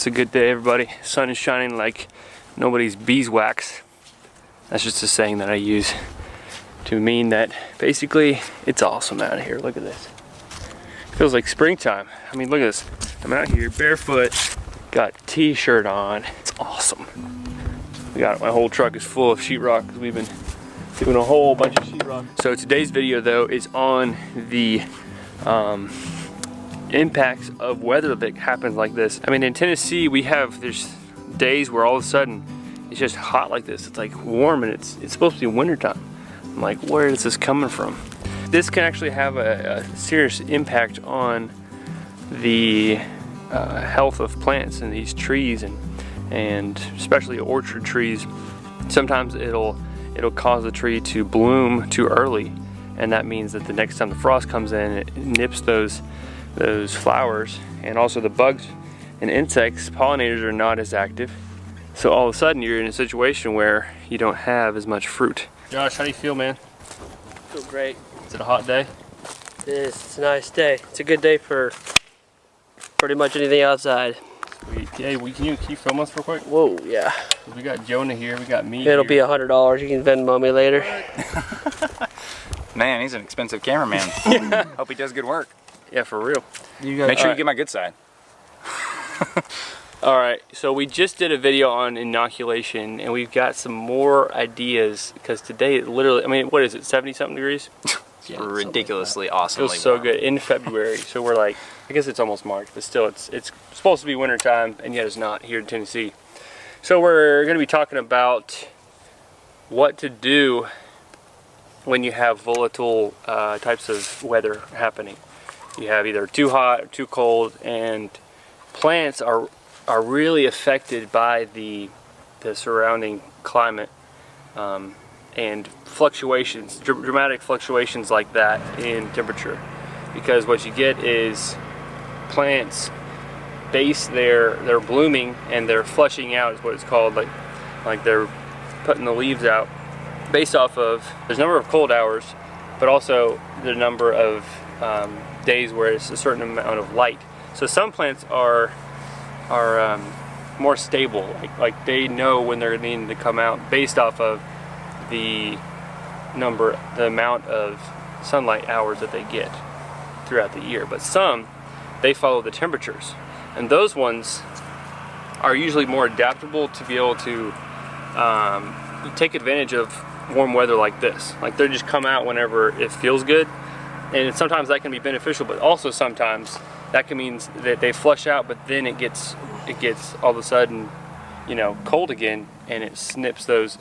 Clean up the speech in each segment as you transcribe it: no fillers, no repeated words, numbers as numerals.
It's a good day, everybody. Sun is shining like nobody's beeswax. That's just a saying that I use to mean that basically it's awesome out here. Look at this. It feels like springtime. I mean, look at this. I'm out here barefoot, got t-shirt on. It's awesome. My whole truck is full of sheetrock because we've been doing a whole bunch of sheetrock. So today's video though is on the impacts of weather that happens like this. I mean, in Tennessee there's days where all of a sudden it's just hot like this. It's like warm and it's supposed to be wintertime. I'm like, where is this coming from? This can actually have a serious impact on the health of plants and these trees and especially orchard trees. Sometimes it'll cause the tree to bloom too early, and that means that the next time the frost comes in, it nips those flowers, and also the bugs and insects, pollinators are not as active. So all of a sudden you're in a situation where you don't have as much fruit. Josh, how do you feel, man? I feel great. Is it a hot day? It is. It's a nice day. It's a good day for pretty much anything outside. Sweet. Yeah, can you film us real quick? Whoa, yeah. We got Jonah here, we got me It'll here. be $100. You can Venmo me later. Man, he's an expensive cameraman. Yeah. Hope he does good work. Yeah, for real. Make sure you get my good side. Alright, so we just did a video on inoculation and we've got some more ideas because today it literally, I mean, what is it, 70 something degrees? Yeah, ridiculously It awesomely feels so warm. good in February. So we're like, I guess it's almost March, but still it's supposed to be winter time and yet it's not here in Tennessee. So we're going to be talking about what to do when you have volatile types of weather happening. You have either too hot or too cold, and plants are really affected by the surrounding climate and fluctuations, dramatic fluctuations like that in temperature. Because what you get is plants base their blooming and their flushing out is what it's called, like they're putting the leaves out based off of there's a number of cold hours, but also the number of days where it's a certain amount of light. So some plants are more stable, like they know when they're needing to come out based off of the amount of sunlight hours that they get throughout the year. But some, they follow the temperatures, and those ones are usually more adaptable to be able to take advantage of warm weather like this. Like they just come out whenever it feels good, and sometimes that can be beneficial, but also sometimes that can mean that they flush out, but then it gets all of a sudden, cold again, and it nips those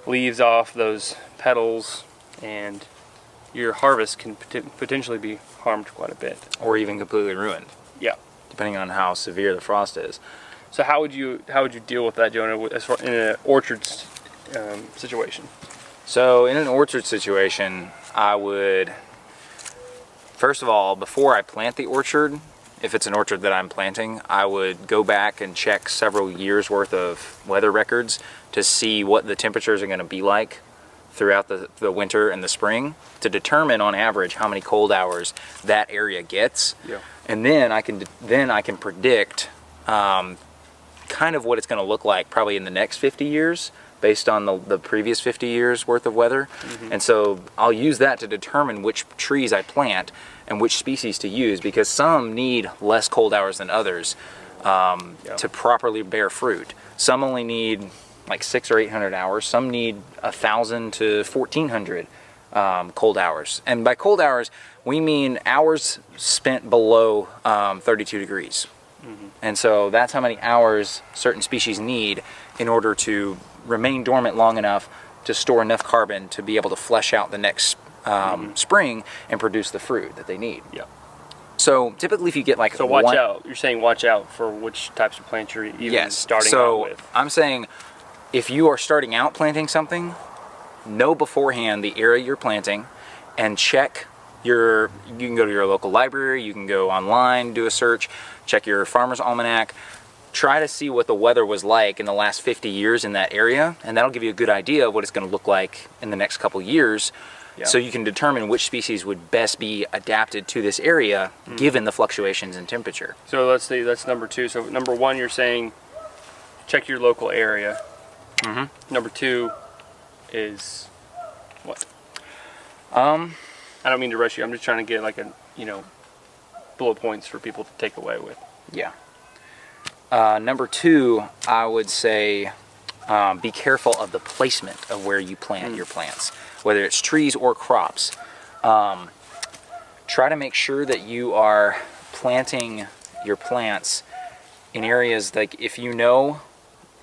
leaves off, those petals, and your harvest can potentially be harmed quite a bit, Or even completely ruined. Yeah, Depending on how severe the frost is. So how would you deal with that, Jonah, in an orchard situation? So in an orchard situation, I would, first of all, before I plant the orchard, if it's an orchard that I'm planting, I would go back and check several years worth of weather records to see what the temperatures are going to be like throughout the winter and the spring, to determine on average how many cold hours that area gets. Yeah. And then I can predict kind of what it's going to look like probably in the next 50 years based on the previous 50 years worth of weather. Mm-hmm. And so I'll use that to determine which trees I plant and which species to use, because some need less cold hours than others to properly bear fruit. Some only need like 600 or 800 hours. Some need 1,000 to 1,400 cold hours. And by cold hours, we mean hours spent below 32 degrees. Mm-hmm. And so that's how many hours certain species need in order to remain dormant long enough to store enough carbon to be able to flesh out the next spring and produce the fruit that they need. Yeah. So typically if you get like watch out. You're saying watch out for which types of plants you're even starting out with. I'm saying if you are starting out planting something, know beforehand the area you're planting and check you can go to your local library, you can go online, do a search, check your farmer's almanac, try to see what the weather was like in the last 50 years in that area, and that'll give you a good idea of what it's going to look like in the next couple years. Yeah. So you can determine which species would best be adapted to this area given the fluctuations in temperature. So let's see, that's number 2. So number 1, you're saying check your local area. Number 2 is what? I don't mean to rush you. I'm just trying to get like a, bullet points for people to take away with. Yeah. Number 2, I would say be careful of the placement of where you plant your plants, whether it's trees or crops. Try to make sure that you are planting your plants in areas like if you know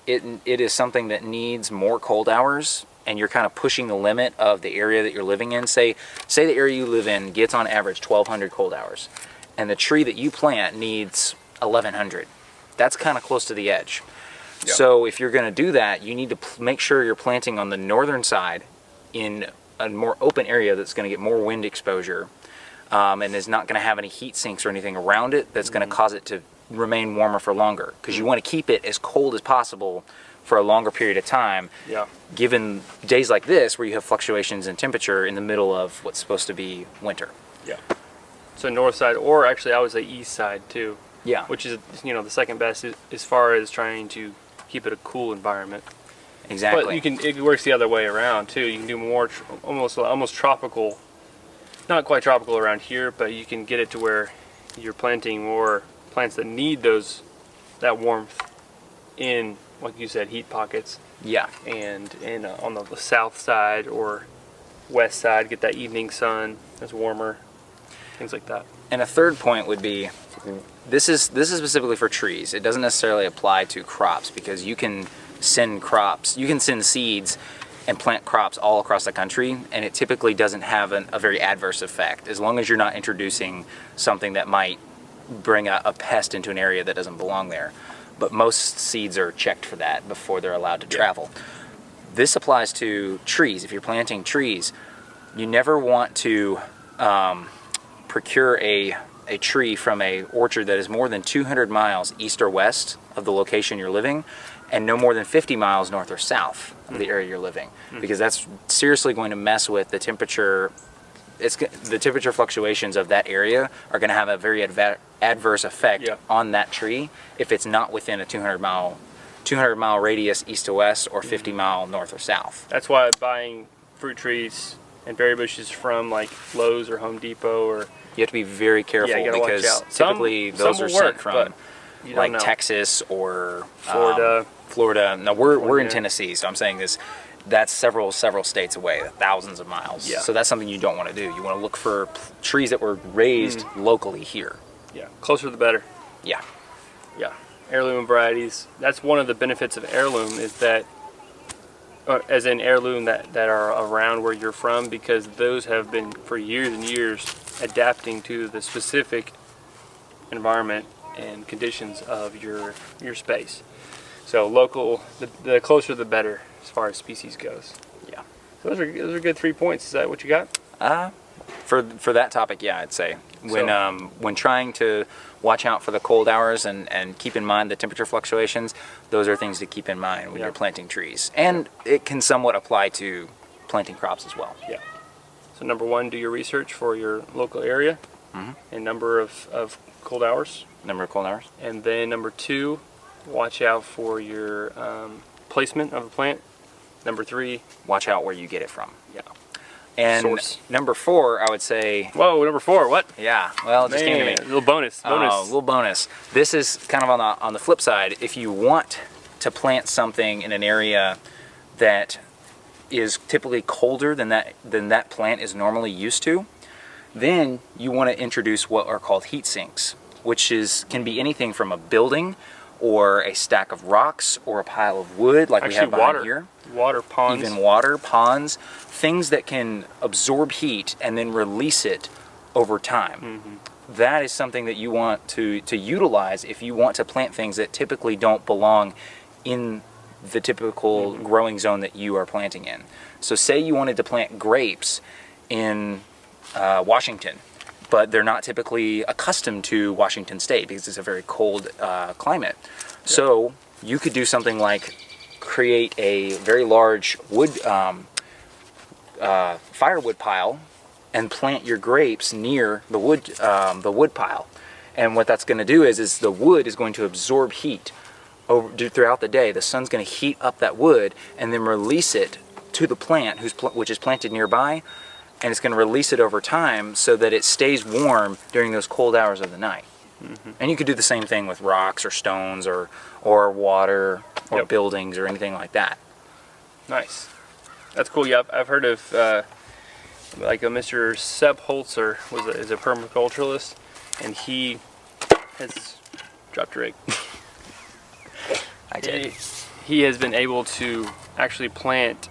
it is something that needs more cold hours and you're kind of pushing the limit of the area that you're living in. Say the area you live in gets on average 1,200 cold hours and the tree that you plant needs 1,100. That's kind of close to the edge. Yeah. So if you're going to do that, you need to make sure you're planting on the northern side in a more open area that's going to get more wind exposure and is not going to have any heat sinks or anything around it that's going to cause it to remain warmer for longer, because you want to keep it as cold as possible for a longer period of time, given days like this where you have fluctuations in temperature in the middle of what's supposed to be winter. Yeah. So north side, or actually I would say east side too. Yeah. Which is, the second best as far as trying to keep it a cool environment. Exactly. But it works the other way around too. You can do more almost tropical, not quite tropical around here, but you can get it to where you're planting more plants that need that warmth in, like you said, heat pockets. Yeah. And on the south side or west side, get that evening sun that's warmer, things like that. And a third point would be, this is specifically for trees. It doesn't necessarily apply to crops, because you can send seeds and plant crops all across the country, and it typically doesn't have a very adverse effect, as long as you're not introducing something that might bring a pest into an area that doesn't belong there. But most seeds are checked for that before they're allowed to travel. This applies to trees. If you're planting trees, you never want to procure a tree from a orchard that is more than 200 miles east or west of the location you're living, and no more than 50 miles north or south of the area you're living, because that's seriously going to mess with the temperature. The temperature fluctuations of that area are going to have a very adverse effect on that tree if it's not within a 200 mile radius east to west or 50 mile north or south. That's why buying fruit trees and berry bushes from like Lowe's or Home Depot, or you have to be very careful, you gotta because watch out. Typically those are sent from like know. Texas or Florida. No, we're in Tennessee, so I'm saying this. That's several states away, thousands of miles. Yeah. So that's something you don't want to do. You want to look for trees that were raised locally here. Yeah, closer the better. Yeah. Yeah, heirloom varieties. That's one of the benefits of heirloom, is that, as in heirloom that are around where you're from, because those have been for years and years adapting to the specific environment and conditions of your space. So local, the closer the better as far as species goes. Yeah. So those are good 3 points. Is that what you got? For that topic, yeah, I'd say when trying to watch out for the cold hours and keep in mind the temperature fluctuations, those are things to keep in mind when you're planting trees. And it can somewhat apply to planting crops as well. Yeah. So number 1, do your research for your local area and number of cold hours. Number of cold hours. And then number 2, watch out for your placement of the plant. Number 3, watch out where you get it from. Yeah. And source. Number 4, I would say. Whoa, number 4, what? Yeah, well, it just came to me. A little bonus. Little bonus. This is kind of on the flip side. If you want to plant something in an area that is typically colder than that plant is normally used to, then you want to introduce what are called heat sinks, which can be anything from a building or a stack of rocks or a pile of wood, like we have behind here. Water, ponds. Even water, ponds, things that can absorb heat and then release it over time. That is something that you want to utilize if you want to plant things that typically don't belong in the typical growing zone that you are planting in. So say you wanted to plant grapes in Washington, but they're not typically accustomed to Washington State because it's a very cold climate. So you could do something like create a very large wood firewood pile and plant your grapes near the wood pile. And what that's going to do is the wood is going to absorb heat throughout the day. The sun's going to heat up that wood and then release it to the plant, which is planted nearby, and it's going to release it over time so that it stays warm during those cold hours of the night. And you could do the same thing with rocks or stones or water or buildings or anything like that. Nice. That's cool. Yeah, I've heard of like a Mr. Seb Holzer is a permaculturalist, and he has dropped a rig. I did. He has been able to actually plant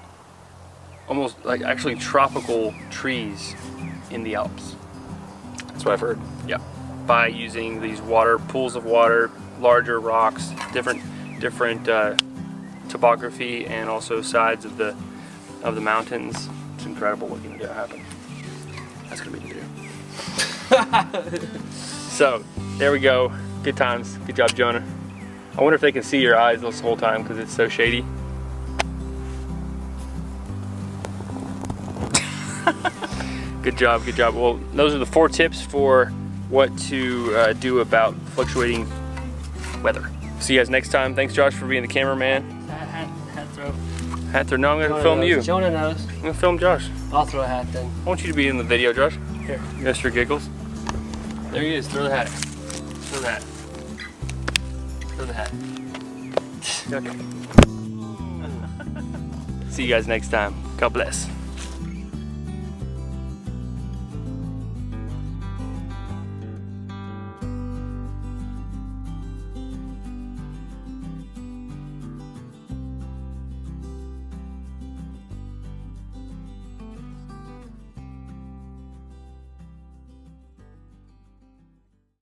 almost like actually tropical trees in the Alps. That's what I've heard. Yeah, by using these pools of water, larger rocks, different topography, and also sides of the mountains. It's incredible looking at it happen. That's gonna be the video. So there we go. Good times. Good job, Jonah. I wonder if they can see your eyes this whole time because it's so shady. Good job, good job. Well, those are the 4 tips for what to do about fluctuating weather. See you guys next time. Thanks, Josh, for being the cameraman. Hat throw. Hat throw. No, I'm gonna film you. Jonah knows. I'm gonna film Josh. I'll throw a hat then. I want you to be in the video, Josh. Here. Just for giggles. There he is. Throw the hat. Throw the hat. Throw the hat. Okay. See you guys next time. God bless.